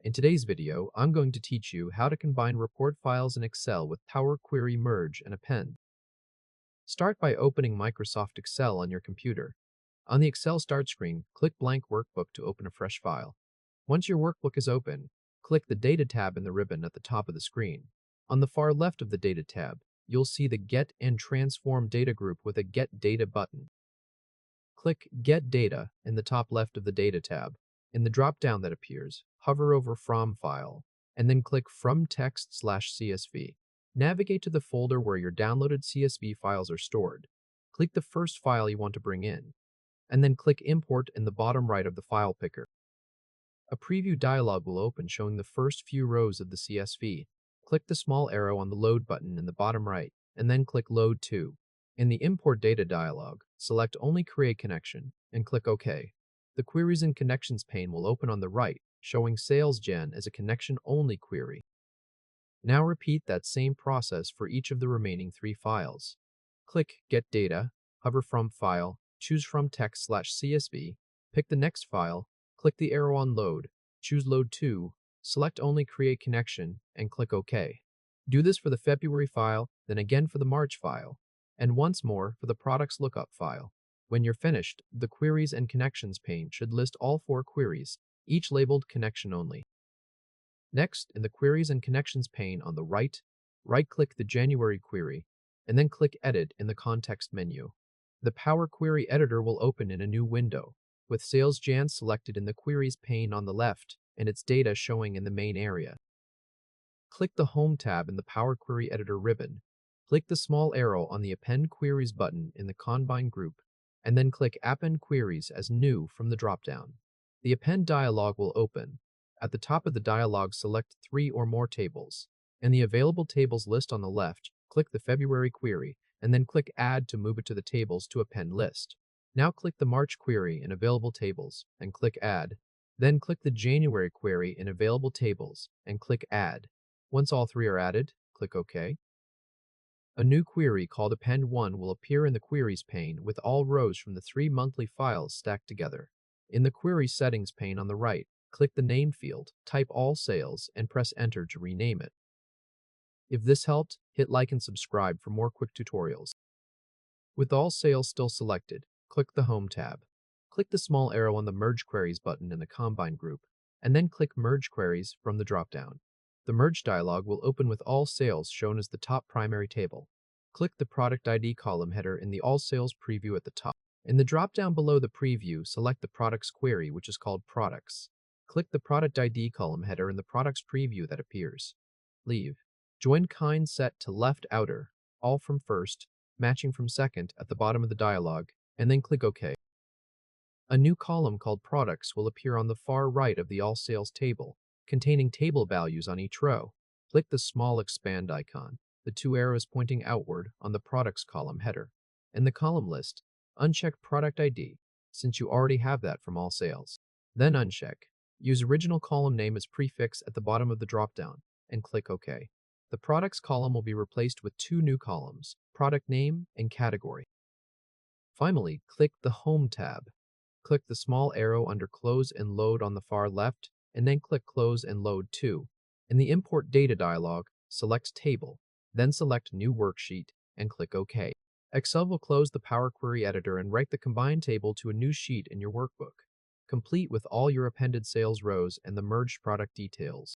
In today's video, I'm going to teach you how to combine report files in Excel with Power Query Merge and Append. Start by opening Microsoft Excel on your computer. On the Excel Start screen, click Blank Workbook to open a fresh file. Once your workbook is open, click the Data tab in the ribbon at the top of the screen. On the far left of the Data tab, you'll see the Get and Transform Data group with a Get Data button. Click Get Data in the top left of the Data tab. In the drop-down that appears, hover over From File, and then click From Text/CSV. Navigate to the folder where your downloaded CSV files are stored. Click the first file you want to bring in, and then click Import in the bottom right of the file picker. A preview dialog will open showing the first few rows of the CSV. Click the small arrow on the Load button in the bottom right, and then click Load to. In the Import Data dialog, select only Create Connection, and click OK. The Queries and Connections pane will open on the right, showing Sales Gen as a connection-only query. Now repeat that same process for each of the remaining 3 files. Click Get Data, hover From File, choose From Text/CSV, pick the next file, click the arrow on Load, choose Load to, select only Create Connection, and click OK. Do this for the February file, then again for the March file, and once more for the Products Lookup file. When you're finished, the Queries and Connections pane should list all 4 queries, each labeled Connection Only. Next, in the Queries and Connections pane on the right-click the January query, and then click Edit in the context menu. The Power Query Editor will open in a new window, with Sales Jan selected in the Queries pane on the left and its data showing in the main area. Click the Home tab in the Power Query Editor ribbon. Click the small arrow on the Append Queries button in the Combine group, and then click Append Queries as New from the dropdown. The Append dialog will open. At the top of the dialog, select 3 or more tables. In the Available Tables list on the left, click the February query, and then click Add to move it to the Tables to Append list. Now click the March query in Available Tables, and click Add. Then click the January query in Available Tables, and click Add. Once all 3 are added, click OK. A new query called Append 1 will appear in the Queries pane with all rows from the 3 monthly files stacked together. In the Query Settings pane on the right, click the Name field, type AllSales, and press Enter to rename it. If this helped, hit like and subscribe for more quick tutorials. With AllSales still selected, click the Home tab. Click the small arrow on the Merge Queries button in the Combine group, and then click Merge Queries from the dropdown. The Merge dialog will open with All Sales shown as the top primary table. Click the Product ID column header in the All Sales preview at the top. In the drop-down below the preview, select the Products query, which is called Products. Click the Product ID column header in the Products preview that appears. Leave. Join Kind set to Left Outer, All from First, Matching from Second at the bottom of the dialog, and then click OK. A new column called Products will appear on the far right of the All Sales table, containing table values on each row. Click the small expand icon, the 2 arrows pointing outward on the Products column header. In the column list, uncheck Product ID, since you already have that from All Sales. Then uncheck Use Original Column Name as prefix at the bottom of the dropdown, and click OK. The Products column will be replaced with 2 new columns, Product Name and Category. Finally, click the Home tab. Click the small arrow under Close and Load on the far left, and then click Close and Load to. In the Import Data dialog, select Table, then select New Worksheet, and click OK. Excel will close the Power Query Editor and write the combined table to a new sheet in your workbook, complete with all your appended sales rows and the merged product details.